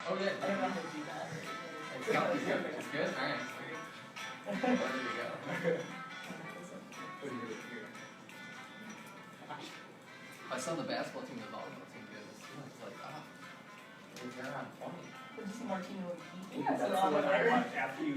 Oh yeah. I don't know how to do that. It's good. It's good. All right. Where did we go? I saw the basketball team, the volleyball team do this too. It's like, they're on point. We're just Martino and Keith. Yeah, that's the one I watched after you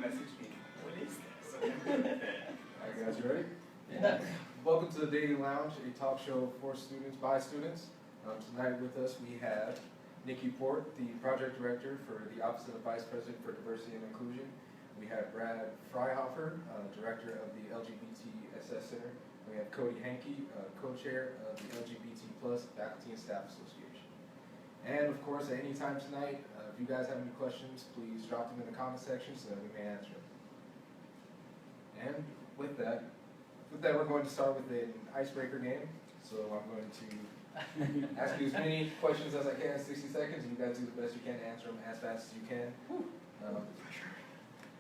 messaged me. What is this? Alright guys, you ready? Yeah. Welcome to the Dating Lounge, a talk show for students, by students. Tonight with us we have Nikki Port, the project director for the Office of the Vice President for Diversity and Inclusion. We have Brad Freihofer, director of the LGBTQIA Center. We have Cody Hankey, co-chair of the LGBT Plus Faculty and Staff Association. And of course, at any time tonight, if you guys have any questions, please drop them in the comment section so that we may answer them. And with that, we're going to start with an icebreaker game. So I'm going to ask you as many questions as I can in 60 seconds, and you guys do the best you can to answer them as fast as you can.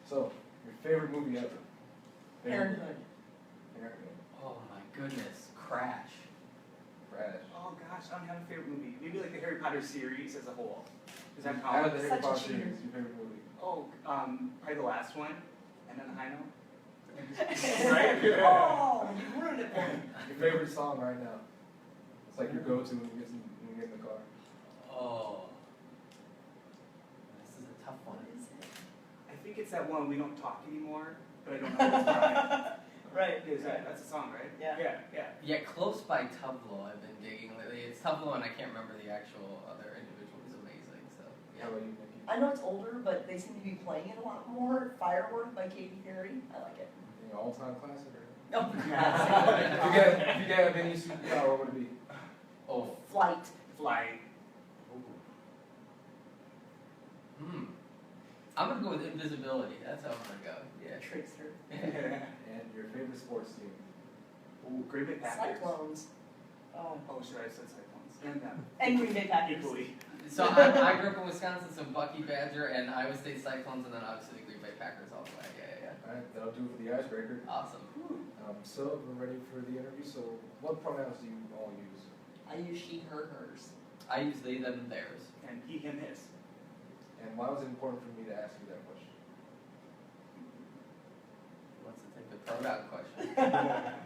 So, your favorite movie ever? Parenthood. Parenthood. Oh my goodness. Crash. Crash. Oh gosh, I don't have a favorite movie. Maybe like the Harry Potter series as a whole. Does that Out of count? the Such Harry a Potter cheater. series, your favorite movie? Oh, probably the last one. And then the high note. Right? Oh, you ruined it for me. Your favorite song right now? It's like your go-to when you get in the car. Oh. This is a tough one. What is it? I think it's that one, We Don't Talk Anymore, but I don't know what's from Right. it. That's a song, right? Yeah. Yeah, Close by Tublo I've been digging lately. It's Tublo and I can't remember the actual other individual. He's amazing. So yeah. How about you, Nikki? I know it's older, but they seem to be playing it a lot more. Firework by Katy Perry. I like it. Any all-time classic? Or... No. if you could have any superpower, what would it be? Oh. Flight. Flight. I'm gonna go with invisibility. That's how I'm gonna go. Yeah. Trickster. And your favorite sports team? Ooh, Green Bay Packers. Cyclones. Oh. Oh, should I have said Cyclones? And them. And Green Bay Packers. Equally. So I grew up in Wisconsin, so Bucky Badger and Iowa State Cyclones, and then obviously the Green Bay Packers all the way. Yeah. Alright, that'll do it for the icebreaker. Awesome. So, we're ready for the interview. So, what pronouns do you all use? I use she, her, hers. I use they, them, and theirs. And he, him, his. And why was it important for me to ask you that question? What's the type of pronoun question?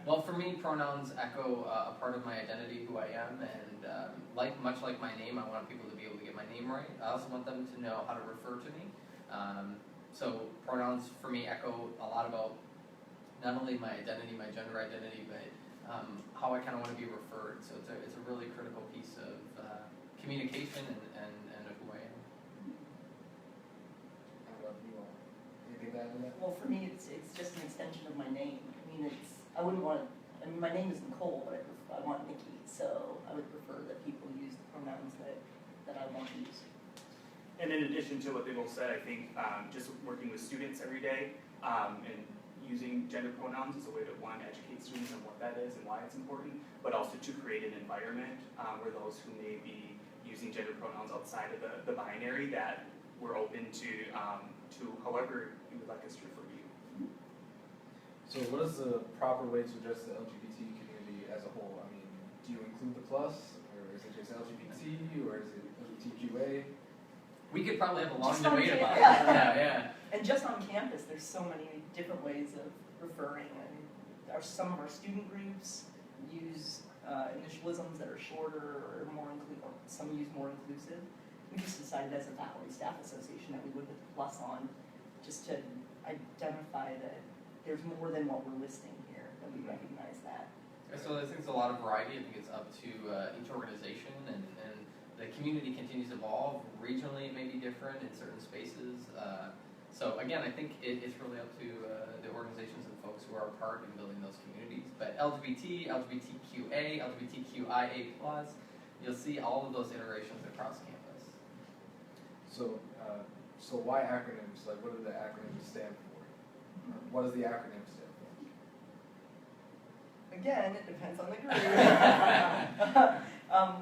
Well, for me, pronouns echo a part of my identity, who I am, and much like my name, I want people to be able to get my name right. I also want them to know how to refer to me. So pronouns for me echo a lot about not only my identity, my gender identity, but how I kind of want to be referred. So it's a really critical piece of communication and of who I am. How about you all? Anything to add to that? Well, for me, it's just an extension of my name. I mean, I wouldn't want to, I mean, my name is Nicole, but I want Nikki, so I would prefer that people use the pronouns that I want to use. And in addition to what they both said, I think just working with students every day and using gender pronouns is a way to, one, educate students on what that is and why it's important, but also to create an environment where those who may be using gender pronouns outside of the binary, that we're open to however you would like us to refer to you. So, what is the proper way to address the LGBT community as a whole? I mean, do you include the plus, or is it just LGBT, or is it LGBTQA? We could probably have a long Just on debate about it. campus. Yeah. And just on campus, there's so many different ways of referring. And some of our student groups use initialisms that are shorter or more inclusive. Some use more inclusive. We just decided as a faculty staff association that we would put the plus on, just to identify that there's more than what we're listing here, that we recognize that. So I think it's a lot of variety. I think it's up to each organization, and the community continues to evolve. Regionally, it may be different in certain spaces. So again, I think it's really up to the organizations and folks who are a part in building those communities. But LGBT, LGBTQA, LGBTQIA+, you'll see all of those iterations across campus. So, so why acronyms? Like, what do the acronyms stand for? Or what does the acronym stand for? Again, it depends on the group.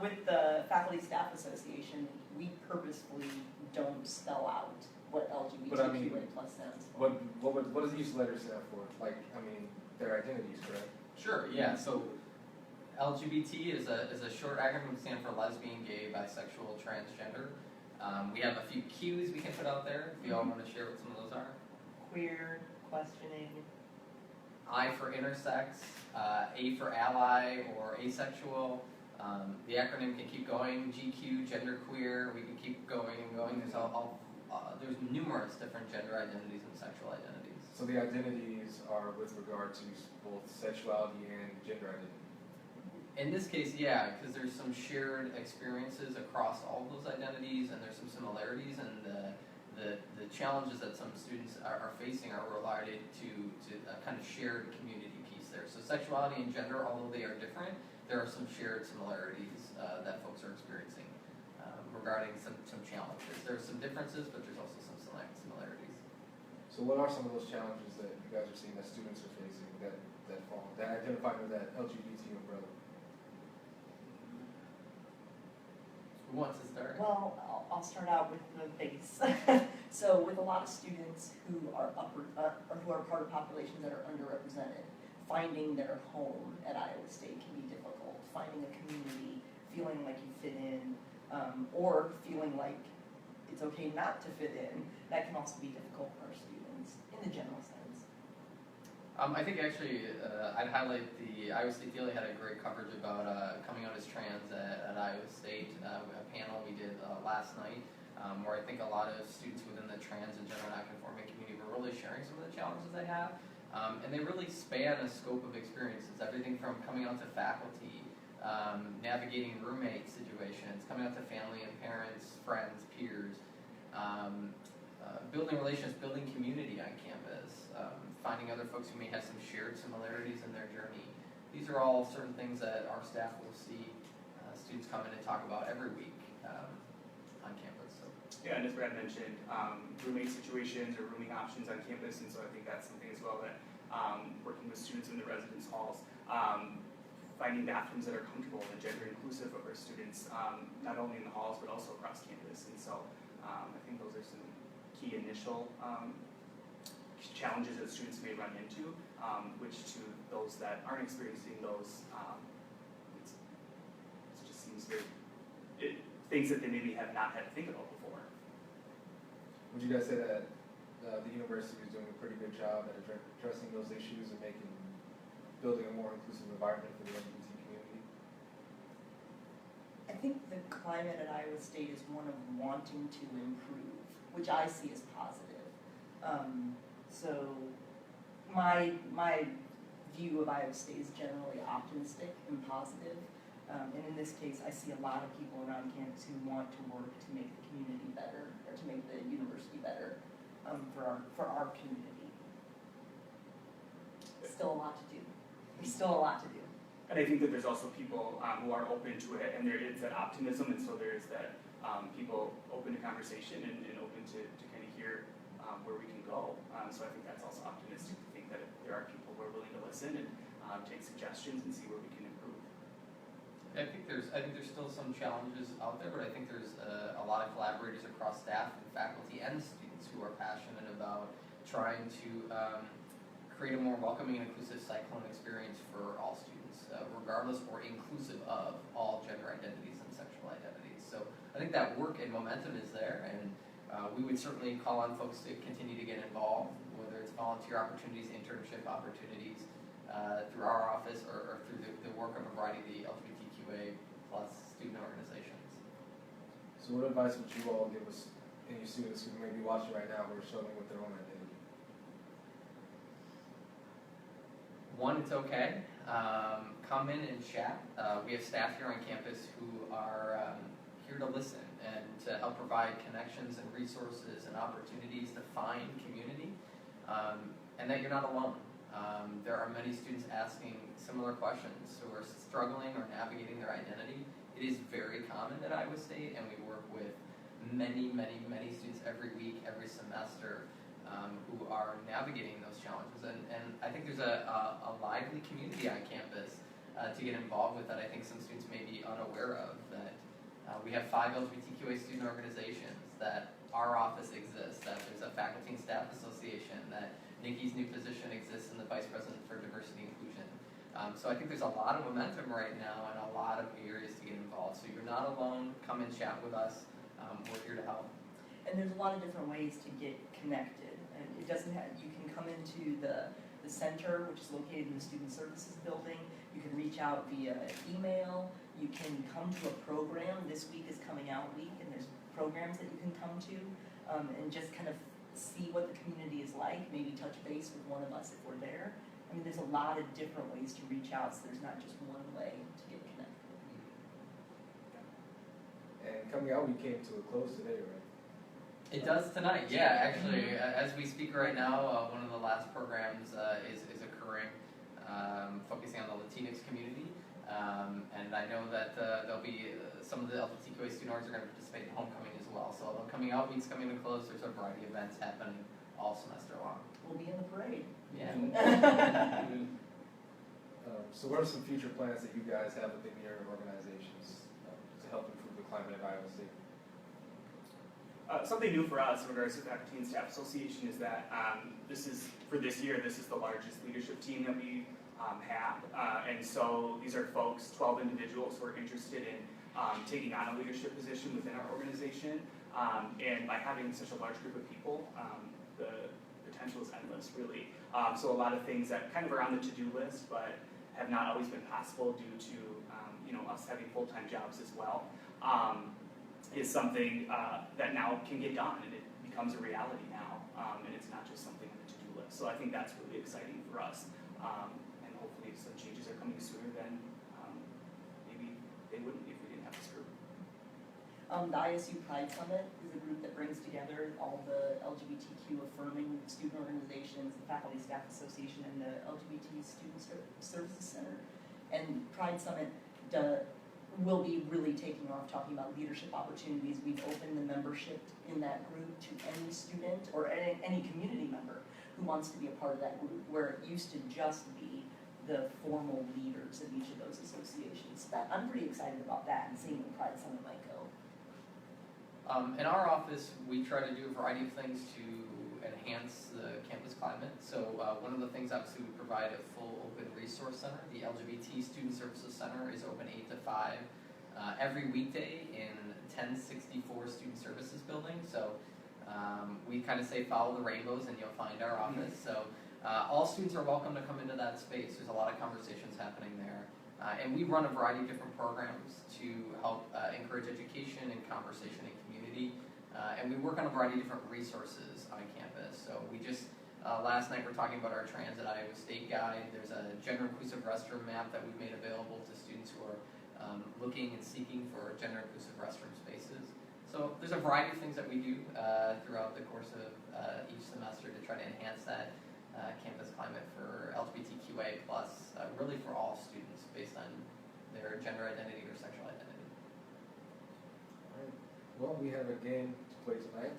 With the Faculty Staff Association, we purposefully don't spell out what LGBTQIA+ stands for. What does each letter stand for? Like, I mean, their identities, correct? Sure, yeah. So LGBT is a short acronym, stand for lesbian, gay, bisexual, transgender. We have a few cues we can put out there if you all want to share what some of those are. Queer, questioning. I for intersex, A for ally or asexual. The acronym can keep going. GQ, genderqueer. We can keep going and going. There's numerous different gender identities and sexual identities. So the identities are with regard to both sexuality and gender identity. In this case, yeah, because there's some shared experiences across all those identities, and there's some similarities, and the challenges that some students are facing are related to a kind of shared community piece there. So sexuality and gender, although they are different, there are some shared similarities that folks are experiencing regarding some challenges. There are some differences, but there's also some similarities. So what are some of those challenges that you guys are seeing that students are facing that identify with that LGBT umbrella? Who wants to start? Well, I'll start out with the base. So with a lot of students who are who are part of populations that are underrepresented, finding their home at Iowa State can be difficult. Finding a community, feeling like you fit in, or feeling like it's okay not to fit in, that can also be difficult for our students in the general sense. I think actually I'd highlight the Iowa State Daily had a great coverage about coming out as trans at Iowa State, a panel we did last night, where I think a lot of students within the trans and gender nonconforming community were really sharing some of the challenges they have. And they really span a scope of experiences, everything from coming out to faculty, navigating roommate situations, coming out to family and parents, friends, peers, building relationships, building community on campus, finding other folks who may have some shared similarities in their journey. These are all certain things that our staff will see students come in and talk about every week on campus. So. Yeah, and as Brad mentioned, roommate situations or rooming options on campus, and so I think that's something as well that working with students in the residence halls, finding bathrooms that are comfortable and gender inclusive of our students, not only in the halls but also across campus. And so I think those are some key initial challenges that students may run into, which to those that aren't experiencing those, it just seems very, things that they maybe have not had to think about before. Would you guys say that the university is doing a pretty good job at addressing those issues and building a more inclusive environment for the LGBT community? I think the climate at Iowa State is one of wanting to improve, which I see as positive. So my view of Iowa State is generally optimistic and positive. And in this case, I see a lot of people around campus who want to work to make the community better, or to make the university better for our community. Still a lot to do. There's still a lot to do. And I think that there's also people who are open to it, and there is that optimism, and so there is that people open to conversation and open to kind of hear where we can go. So I think that's also optimistic to think that there are people who are willing to listen and take suggestions and see where we can improve. I think there's still some challenges out there, but I think there's a lot of collaborators across staff and faculty and students who are passionate about trying to create a more welcoming and inclusive cyclone experience for all students, regardless or inclusive of all gender identities and sexual identities. So I think that work and momentum is there, and we would certainly call on folks to continue to get involved, whether it's volunteer opportunities, internship opportunities, through our office or through the work of a variety of the LGBTQIA plus student organizations. So what advice would you all give us, any students who may be watching right now who are struggling with their own identity? One, it's okay. Come in and chat. We have staff here on campus who are here to listen and to help provide connections and resources and opportunities to find community, and that you're not alone. There are many students asking similar questions who are struggling or navigating their identity. It is very common at Iowa State, and we work with many students every week, every semester, who are navigating those challenges. And I think there's a lively community on campus to get involved with that I think some students may be unaware of. That we have 5 LGBTQIA student organizations, that our office exists, that there's a faculty and staff association, that Nikki's new position exists in the Vice President for Diversity and Inclusion. So I think there's a lot of momentum right now and a lot of areas to get involved. So you're not alone. Come and chat with us. we're here to help. And there's a lot of different ways to get connected. And it doesn't have, you can come into the center, which is located in the Student Services Building. You can reach out via email. You can come to a program. This week is Coming Out Week, and there's programs that you can come to and just kind of see what the community is like, maybe touch base with one of us if we're there. I mean, there's a lot of different ways to reach out, so there's not just one way to get connected. And coming out, we came to a close today, right? It does tonight, yeah, actually, as we speak right now, one of the last programs is occurring, focusing on the Latinx community. And I know that there'll be some of the LGBTQIA student orgs are going to participate in homecoming as well. So although Coming Out Week's coming to close, there's a variety of events happening all semester long. We'll be in the parade. Yeah. So what are some future plans that you guys have within your organizations to help improve the climate at Iowa State? Something new for us in regards to the Faculty and Staff Association is that for this year, this is the largest leadership team that we have. And so these are folks, 12 individuals who are interested in taking on a leadership position within our organization. And by having such a large group of people, the potential is endless, really. So a lot of things that kind of are on the to-do list, but have not always been possible due to us having full-time jobs as well, is something that now can get done, and it becomes a reality now, and it's not just something on the to-do list. So I think that's really exciting for us, and hopefully some changes are coming sooner than maybe they wouldn't if we didn't have this group. The ISU Pride Summit is a group that brings together all the LGBTQ affirming student organizations, the Faculty Staff Association, and the LGBT Student Services Center. And Pride Summit will be really taking off, talking about leadership opportunities. We've opened the membership in that group to any student or any community member who wants to be a part of that group, where it used to just be the formal leaders of each of those associations. I'm pretty excited about that and seeing what Pride Summit might go. In our office, we try to do a variety of things to enhance the campus climate. So one of the things, obviously, we provide a full open resource center. The LGBT Student Services Center is open 8 to 5 every weekday in 1064 Student Services Building. So we kind of say follow the rainbows and you'll find our office. So all students are welcome to come into that space. There's a lot of conversations happening there. And we run a variety of different programs to help encourage education and conversation and community. And we work on a variety of different resources on campus. So we just, last night we're talking about our Transit Iowa State Guide. There's a gender-inclusive restroom map that we've made available to students who are looking and seeking for gender-inclusive restroom spaces. So there's a variety of things that we do throughout the course of each semester to try to enhance that campus climate for LGBTQIA+, really for all students based on their gender identity or sexual identity. All right. Well, we have a game to play tonight.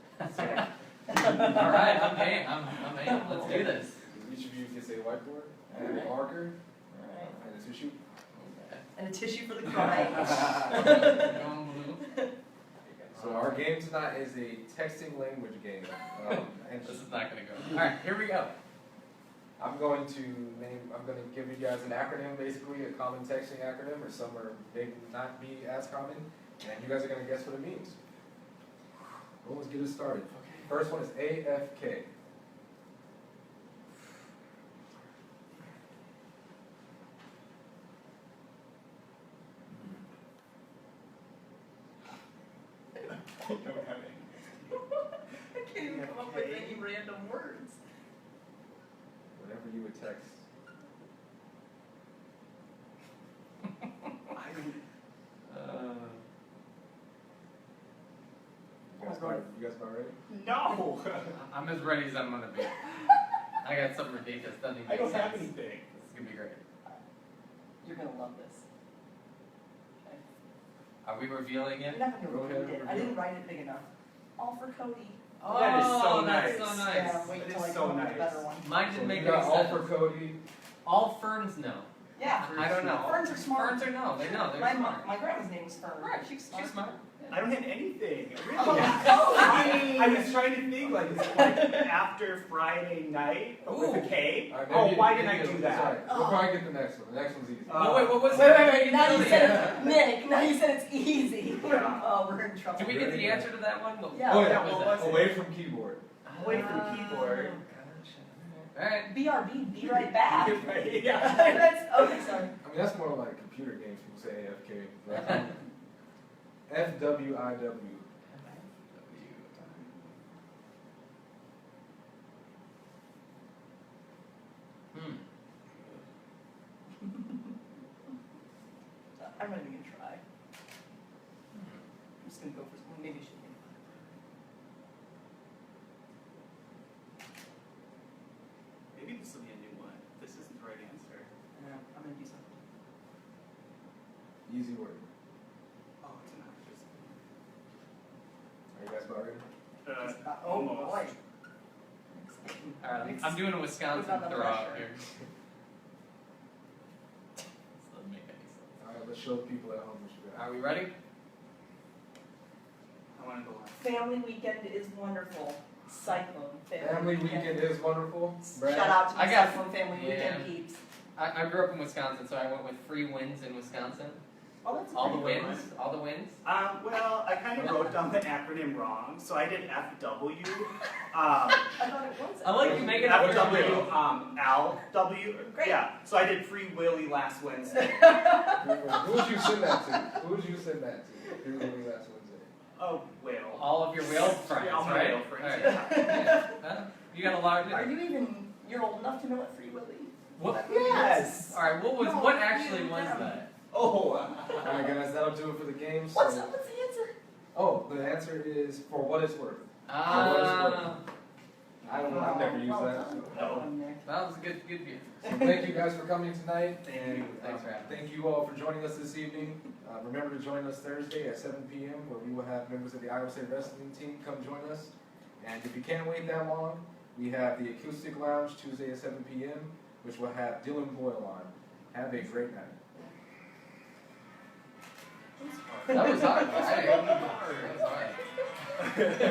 All right, I'm game. I'm in. Let's do this. Each of you can say whiteboard, and All right. a marker, All right. and a tissue. Okay. And a tissue for the crying. Going blue. So our game tonight is a texting language game. And This is not going to go. All right, here we go. I'm going to give you guys an acronym, basically, a common texting acronym, or some are may not be as common, and you guys are going to guess what it means. Well, let's get it started. First one is AFK. I don't have any. I can't even come up with any random words. Whatever you would text. You guys about ready? No! I'm as ready as I'm going to be. I got something ridiculous. Doesn't even I make don't sense. have anything. This is going to be great. You're gonna love this. Okay. Are we revealing it? You're not gonna Go ahead, read it. I reveal. didn't write it big enough. All for Cody. Oh, That is so that's nice. so nice. Yeah, wait That till is I so come up with a nice. better one. Mine So didn't make you any got all sense. for Cody. All ferns know. Yeah. I don't know. Ferns are smart. Ferns are no. They know. They're My smart. My grandma's name is Fern. Right, She's She's smart. I don't have anything. Really? Oh, Cody! I I was trying to think, like, is it like after Friday night, but with a K? All right, Oh, maybe- why didn't maybe I do it's- that? sorry. We'll probably get the next one. The next one's easy. Oh, wait, what was Wait, it? now you Yeah. said it, Nick, now you said it's easy. Yeah. We're in trouble. Did we get the answer to that one? What- Yeah. Oh what yeah, was what that? was it? away from keyboard. Away from keyboard. Alright. BRB, be right back. Yeah. That's, okay, sorry. I mean, that's more like computer games. People say AFK. Like, FWIW. Hmm. I'm not even gonna try. I'm just gonna go for some, maybe she can. Maybe this will be a new one. This isn't the right answer. Yeah, I'm gonna do something. Easy word. Oh, it's not just. Are you guys about ready? Oh, almost. boy. Alright, I'm doing a Wisconsin Put on the throw out pressure. here. This doesn't make any sense. All right, let's show the people at home what you got. Are we ready? I want to go last. Family weekend is wonderful. Cyclone. Family weekend is wonderful. Brad? Shout out to I the got- Cyclone family yeah. weekend peeps. I grew up in Wisconsin, so I went with free wins in Wisconsin. Oh, that's All the great. wins, all the wins. Well, I kind of wrote down the acronym wrong, so I did FW. I thought it was. I like you making up FW, LW. Great. Yeah, so I did Free Willy last Wednesday. Who would you send that to? Who would you send that to? Who would be last Wednesday? Oh, whale. All of your whale friends, Yeah, all my right? whale friends, Alright. yeah. Huh? You got a large. Are you even, you're old enough to know what Free Willy? What? Yes. Alright, No, what actually you was don't. that? Oh. All right, guys, that'll do it for the game. So, What's the answer? oh, the answer is for what it's worth. Ah, I don't know. I've never used that. So. No. that was a good view. So thank you guys for coming tonight, and Thanks for having me. thank you all for joining us this evening. Remember to join us Thursday at 7 p.m. where we will have members of the Iowa State Wrestling team come join us. And if you can't wait that long, we have the Acoustic Lounge Tuesday at 7 p.m., which will have Dylan Boyle on. Have a great night. That was hard. That was hard.